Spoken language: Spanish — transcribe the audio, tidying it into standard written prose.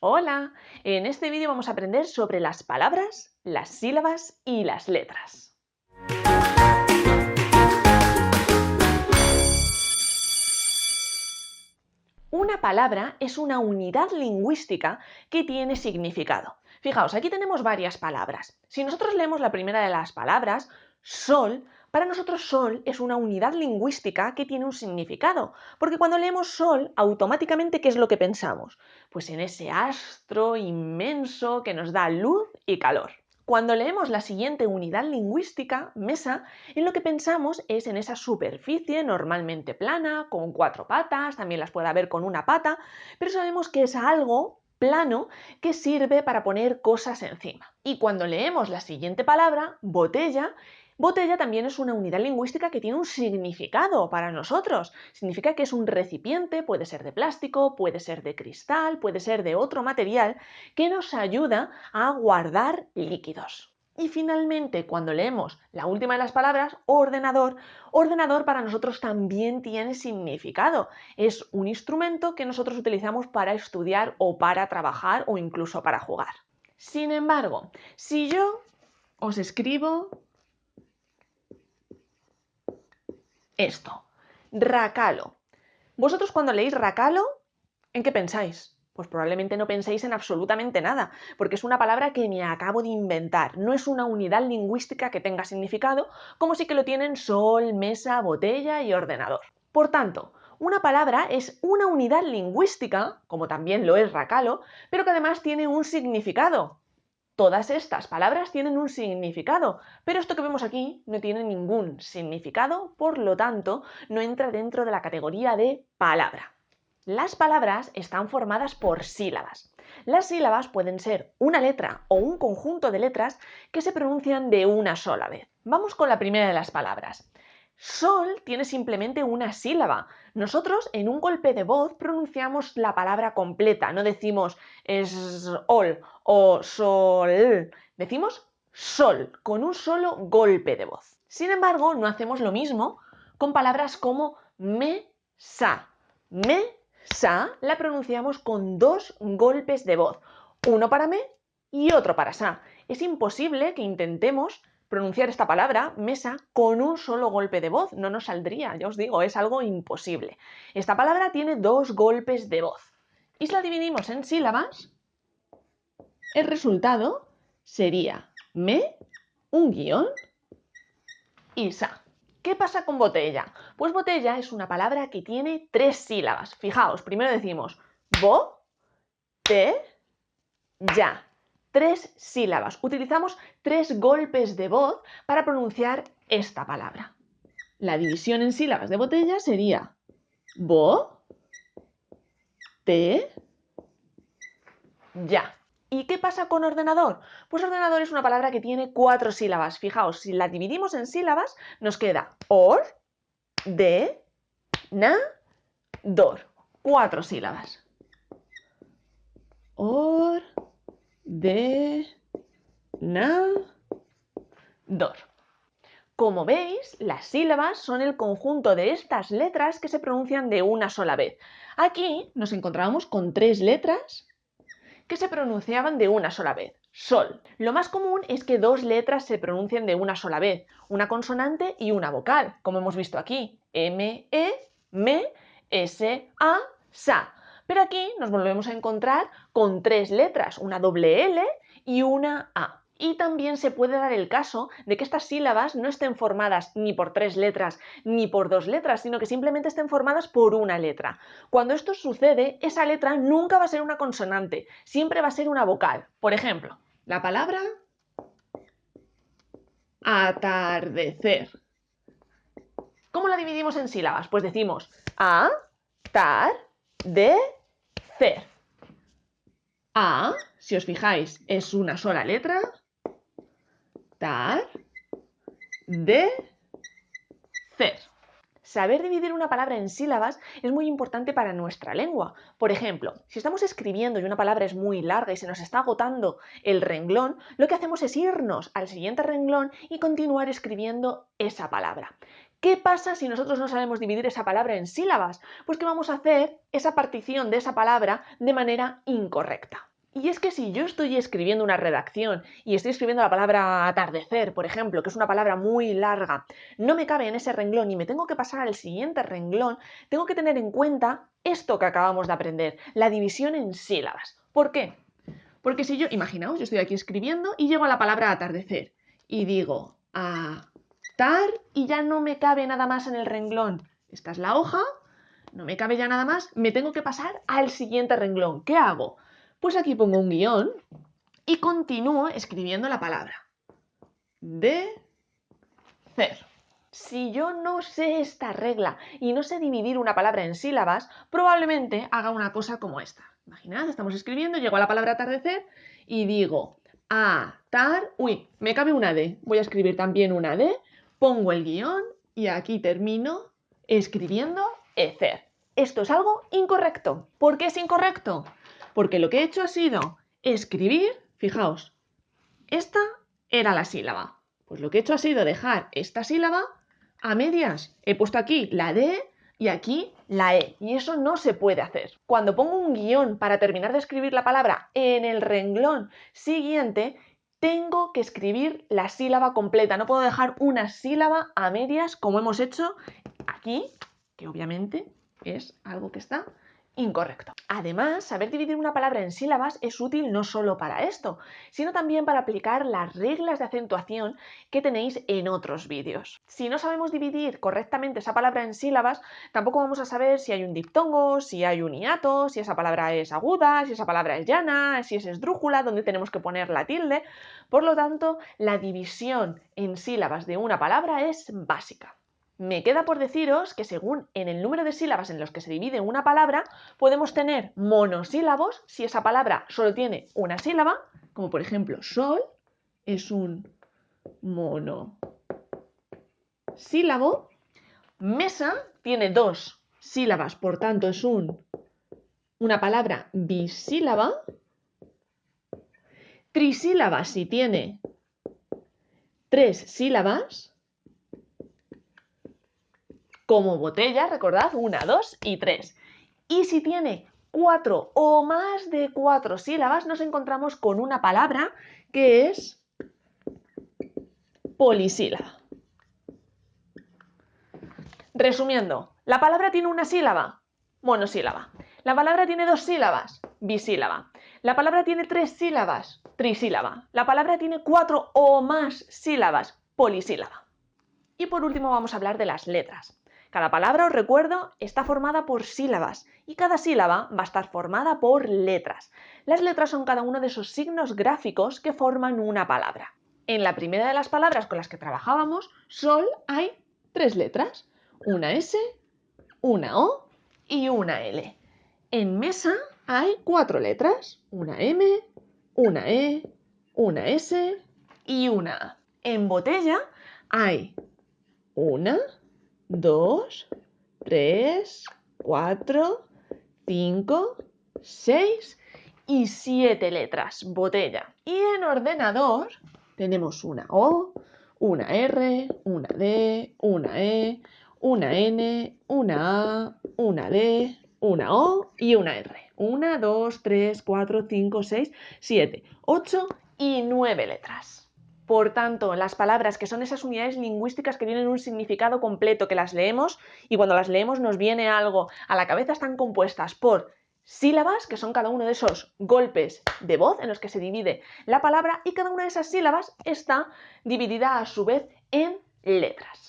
Hola, en este vídeo vamos a aprender sobre las palabras, las sílabas y las letras. Una palabra es una unidad lingüística que tiene significado. Fijaos, aquí tenemos varias palabras. Si nosotros leemos la primera de las palabras, sol, para nosotros sol es una unidad lingüística que tiene un significado, porque cuando leemos sol, automáticamente, ¿qué es lo que pensamos? Pues en ese astro inmenso que nos da luz y calor. Cuando leemos la siguiente unidad lingüística, mesa, en lo que pensamos es en esa superficie normalmente plana, con cuatro patas, también las puede haber con una pata, pero sabemos que es algo plano que sirve para poner cosas encima. Y cuando leemos la siguiente palabra, botella, botella también es una unidad lingüística que tiene un significado para nosotros. Significa que es un recipiente, puede ser de plástico, puede ser de cristal, puede ser de otro material, que nos ayuda a guardar líquidos. Y finalmente, cuando leemos la última de las palabras, ordenador, ordenador para nosotros también tiene significado. Es un instrumento que nosotros utilizamos para estudiar o para trabajar o incluso para jugar. Sin embargo, si yo os escribo esto, racalo. Vosotros cuando leéis racalo, ¿en qué pensáis? Pues probablemente no penséis en absolutamente nada, porque es una palabra que me acabo de inventar. No es una unidad lingüística que tenga significado, como sí que lo tienen sol, mesa, botella y ordenador. Por tanto, una palabra es una unidad lingüística, como también lo es racalo, pero que además tiene un significado. Todas estas palabras tienen un significado, pero esto que vemos aquí no tiene ningún significado, por lo tanto, no entra dentro de la categoría de palabra. Las palabras están formadas por sílabas. Las sílabas pueden ser una letra o un conjunto de letras que se pronuncian de una sola vez. Vamos con la primera de las palabras. Sol tiene simplemente una sílaba. Nosotros en un golpe de voz pronunciamos la palabra completa, no decimos sol o sol, decimos sol con un solo golpe de voz. Sin embargo, no hacemos lo mismo con palabras como mesa. Mesa la pronunciamos con dos golpes de voz, uno para me y otro para sa. Es imposible que intentemos pronunciar esta palabra, mesa, con un solo golpe de voz. No nos saldría, ya os digo, es algo imposible. Esta palabra tiene dos golpes de voz. Y si la dividimos en sílabas, el resultado sería me, un guión y sa. ¿Qué pasa con botella? Pues botella es una palabra que tiene tres sílabas. Fijaos, primero decimos bo, te, ya. Tres sílabas. Utilizamos tres golpes de voz para pronunciar esta palabra. La división en sílabas de botella sería bo, te, ya. ¿Y qué pasa con ordenador? Pues ordenador es una palabra que tiene cuatro sílabas. Fijaos, si la dividimos en sílabas, nos queda or, de, na, dor. Cuatro sílabas. Or, de, na, dor. Como veis, las sílabas son el conjunto de estas letras que se pronuncian de una sola vez. Aquí nos encontrábamos con tres letras que se pronunciaban de una sola vez. Sol. Lo más común es que dos letras se pronuncien de una sola vez, una consonante y una vocal, como hemos visto aquí. M, E, me, S, A, sa. Pero aquí nos volvemos a encontrar con tres letras, una doble L y una A. Y también se puede dar el caso de que estas sílabas no estén formadas ni por tres letras ni por dos letras, sino que simplemente estén formadas por una letra. Cuando esto sucede, esa letra nunca va a ser una consonante, siempre va a ser una vocal. Por ejemplo, la palabra atardecer. ¿Cómo la dividimos en sílabas? Pues decimos a, tar, de, cer. A, si os fijáis, es una sola letra. Tar, de, cer. Saber dividir una palabra en sílabas es muy importante para nuestra lengua. Por ejemplo, si estamos escribiendo y una palabra es muy larga y se nos está agotando el renglón, lo que hacemos es irnos al siguiente renglón y continuar escribiendo esa palabra. ¿Qué pasa si nosotros no sabemos dividir esa palabra en sílabas? Pues que vamos a hacer esa partición de esa palabra de manera incorrecta. Y es que si yo estoy escribiendo una redacción y estoy escribiendo la palabra atardecer, por ejemplo, que es una palabra muy larga, no me cabe en ese renglón y me tengo que pasar al siguiente renglón, tengo que tener en cuenta esto que acabamos de aprender, la división en sílabas. ¿Por qué? Porque si yo, imaginaos, yo estoy aquí escribiendo y llego a la palabra atardecer y digo atar y ya no me cabe nada más en el renglón. Esta es la hoja, no me cabe ya nada más, me tengo que pasar al siguiente renglón. ¿Qué hago? Pues aquí pongo un guión y continúo escribiendo la palabra. De cer. Si yo no sé esta regla y no sé dividir una palabra en sílabas, probablemente haga una cosa como esta. Imaginad, estamos escribiendo, llego a la palabra atardecer y digo uy, me cabe una D. Voy a escribir también una D, pongo el guión y aquí termino escribiendo ecer. Esto es algo incorrecto. ¿Por qué es incorrecto? Porque lo que he hecho ha sido escribir, fijaos, esta era la sílaba. Pues lo que he hecho ha sido dejar esta sílaba a medias. He puesto aquí la D y aquí la E. Y eso no se puede hacer. Cuando pongo un guión para terminar de escribir la palabra en el renglón siguiente, tengo que escribir la sílaba completa. No puedo dejar una sílaba a medias como hemos hecho aquí, que obviamente es algo que está incorrecto. Además, saber dividir una palabra en sílabas es útil no solo para esto, sino también para aplicar las reglas de acentuación que tenéis en otros vídeos. Si no sabemos dividir correctamente esa palabra en sílabas, tampoco vamos a saber si hay un diptongo, si hay un hiato, si esa palabra es aguda, si esa palabra es llana, si es esdrújula, dónde tenemos que poner la tilde. Por lo tanto, la división en sílabas de una palabra es básica. Me queda por deciros que según en el número de sílabas en los que se divide una palabra, podemos tener monosílabos si esa palabra solo tiene una sílaba, como por ejemplo sol es un monosílabo, mesa tiene dos sílabas, por tanto es una palabra bisílaba, trisílaba si tiene tres sílabas, como botella, recordad, 1, 2 y 3. Y si tiene 4 o más de 4 sílabas, nos encontramos con una palabra que es polisílaba. Resumiendo, la palabra tiene una sílaba, monosílaba. La palabra tiene dos sílabas, bisílaba. La palabra tiene tres sílabas, trisílaba. La palabra tiene 4 o más sílabas, polisílaba. Y por último vamos a hablar de las letras. Cada palabra, os recuerdo, está formada por sílabas y cada sílaba va a estar formada por letras. Las letras son cada uno de esos signos gráficos que forman una palabra. En la primera de las palabras con las que trabajábamos, sol, hay 3 letras. Una S, una O y una L. En mesa hay 4 letras. Una M, una E, una S y una A. En botella hay 1, 2, 3, 4, 5, 6 y 7 letras, botella. Y en ordenador tenemos una O, una R, una D, una E, una N, una A, una D, una O y una R. 1, 2, 3, 4, 5, 6, 7, 8 y 9 letras. Por tanto, las palabras, que son esas unidades lingüísticas que tienen un significado completo, que las leemos y cuando las leemos nos viene algo a la cabeza, están compuestas por sílabas, que son cada uno de esos golpes de voz en los que se divide la palabra, y cada una de esas sílabas está dividida a su vez en letras.